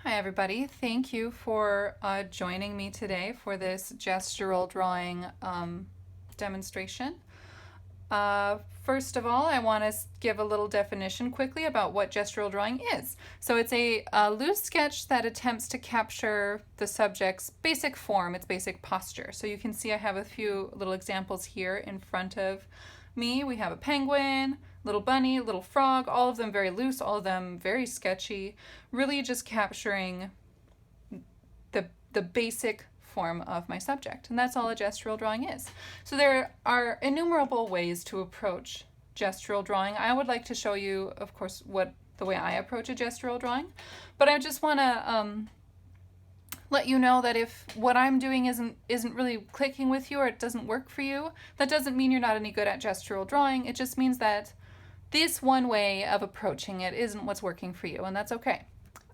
Hi everybody, thank you for joining me today for this gestural drawing demonstration. First of all, I want to give a little definition quickly about what gestural drawing is. So it's a loose sketch that attempts to capture the subject's basic form, its basic posture. So you can see I have a few little examples here in front of me. We have a penguin, little bunny, little frog, all of them very loose, all of them very sketchy, really just capturing the basic form of my subject. And that's all a gestural drawing is. So there are innumerable ways to approach gestural drawing. I would like to show you, of course, the way I approach a gestural drawing, but I just want to let you know that if what I'm doing isn't really clicking with you or it doesn't work for you, that doesn't mean you're not any good at gestural drawing. It just means that this one way of approaching it isn't what's working for you, and that's okay.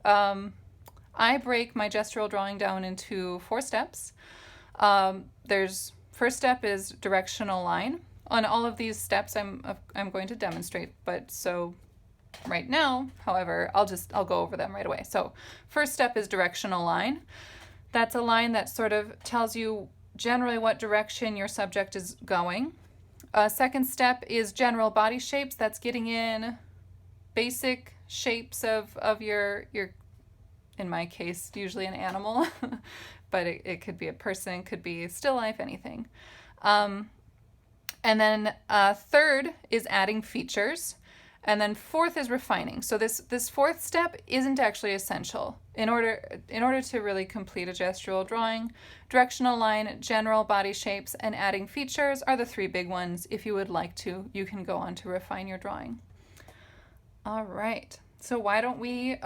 I break my gestural drawing down into 4 steps. First step is directional line. On all of these steps, I'm going to demonstrate, but so right now, however, I'll go over them right away. So first step is directional line. That's a line that sort of tells you generally what direction your subject is going. Second step is general body shapes. That's getting in basic shapes of your in my case, usually an animal, but it could be a person, could be still life, anything. And then third is adding features. And then fourth is refining. So this fourth step isn't actually essential. In order to really complete a gestural drawing, directional line, general body shapes, and adding features are the 3 big ones. If you would like to, you can go on to refine your drawing. All right. So why don't we,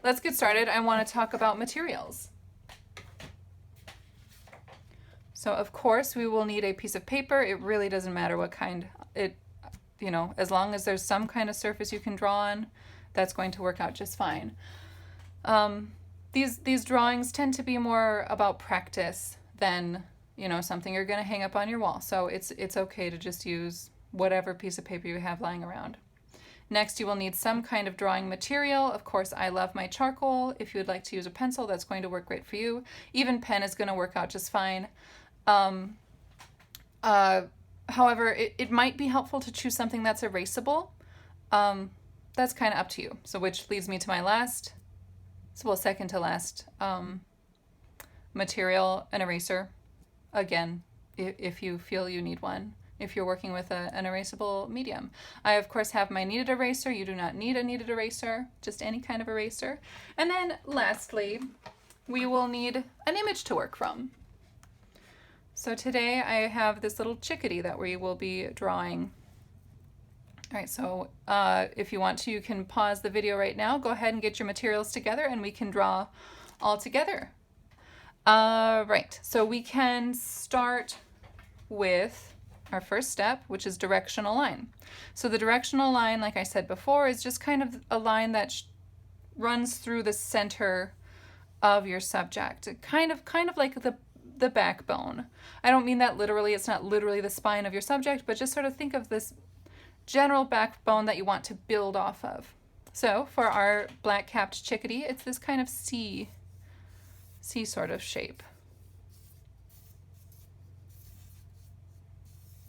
let's get started. I want to talk about materials. So of course we will need a piece of paper. It really doesn't matter what kind. As long as there's some kind of surface you can draw on, that's going to work out just fine. These drawings tend to be more about practice than, something you're going to hang up on your wall. So it's okay to just use whatever piece of paper you have lying around. Next, you will need some kind of drawing material. Of course, I love my charcoal. If you would like to use a pencil, that's going to work great for you. Even pen is going to work out just fine. However, it might be helpful to choose something that's erasable. That's kind of up to you. So which leads me to my second to last material, an eraser. Again, if you feel you need one, if you're working with an erasable medium. I, of course, have my kneaded eraser. You do not need a kneaded eraser, just any kind of eraser. And then lastly, we will need an image to work from. So today I have this little chickadee that we will be drawing. All right, so if you want to, you can pause the video right now. Go ahead and get your materials together and we can draw all together. Right, so we can start with our first step, which is directional line. So the directional line, like I said before, is just kind of a line that runs through the center of your subject. Kind of like the backbone. I don't mean that literally. It's not literally the spine of your subject, but just sort of think of this general backbone that you want to build off of. So for our black-capped chickadee, it's this kind of C sort of shape.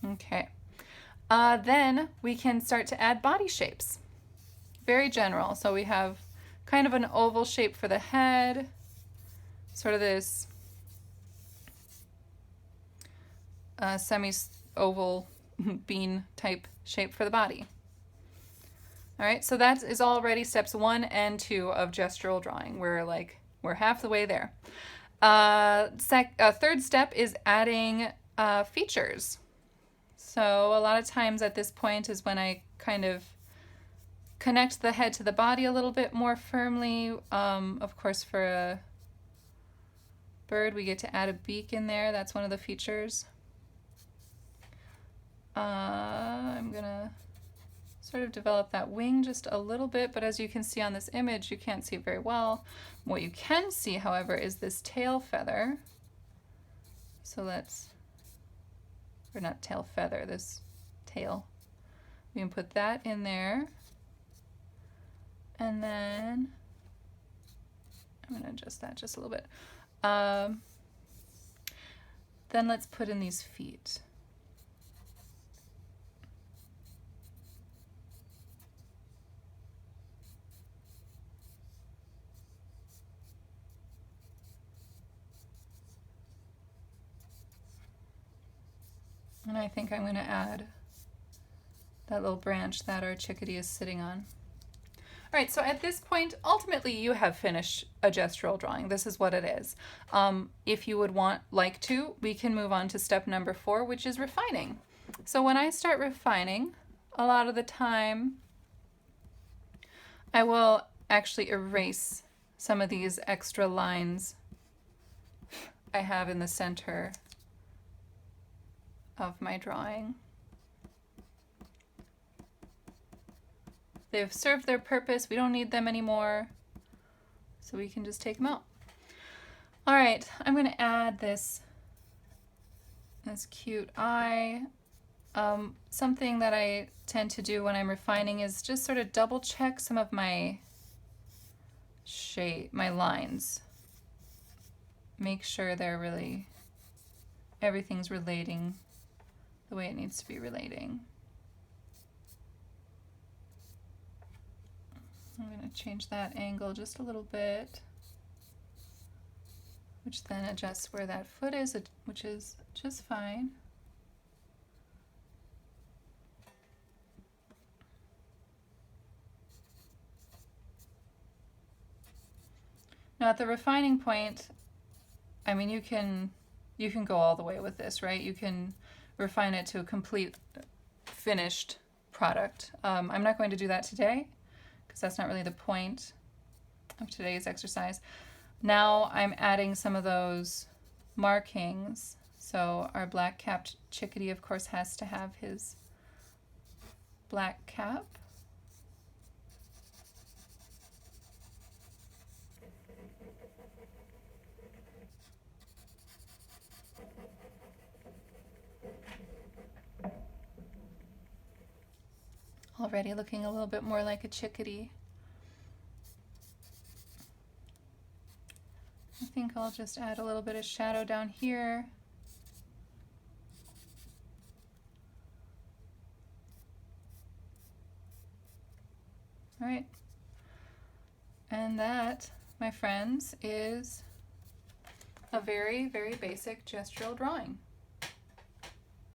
Okay. Then we can start to add body shapes. Very general. So we have kind of an oval shape for the head, sort of this semi-oval bean type shape for the body. All right, so that is already steps 1 and 2 of gestural drawing. We're half the way there. Third step is adding features. So a lot of times at this point is when I kind of connect the head to the body a little bit more firmly. Of course, for a bird, we get to add a beak in there. That's one of the features. I'm gonna sort of develop that wing just a little bit, but as you can see on this image, you can't see it very well. What you can see, however, is this tail feather. So or not tail feather, this tail. We can put that in there. And then I'm going to adjust that just a little bit. Then let's put in these feet. And I think I'm going to add that little branch that our chickadee is sitting on. All right, so at this point, ultimately you have finished a gestural drawing. This is what it is. If you would like to, we can move on to step number 4, which is refining. So when I start refining, a lot of the time, I will actually erase some of these extra lines I have in the center of my drawing. They've served their purpose. We don't need them anymore, so we can just take them out. All right, I'm going to add this cute eye. Something that I tend to do when I'm refining is just sort of double check some of my my lines. Make sure everything's relating the way it needs to be relating. I'm going to change that angle just a little bit, which then adjusts where that foot is, which is just fine. Now at the refining point, I mean, you can go all the way with this, right? You can refine it to a complete finished product. I'm not going to do that today because that's not really the point of today's exercise. Now I'm adding some of those markings. So our black-capped chickadee, of course, has to have his black cap. Already looking a little bit more like a chickadee. I think I'll just add a little bit of shadow down here. All right. And that, my friends, is a very, very basic gestural drawing.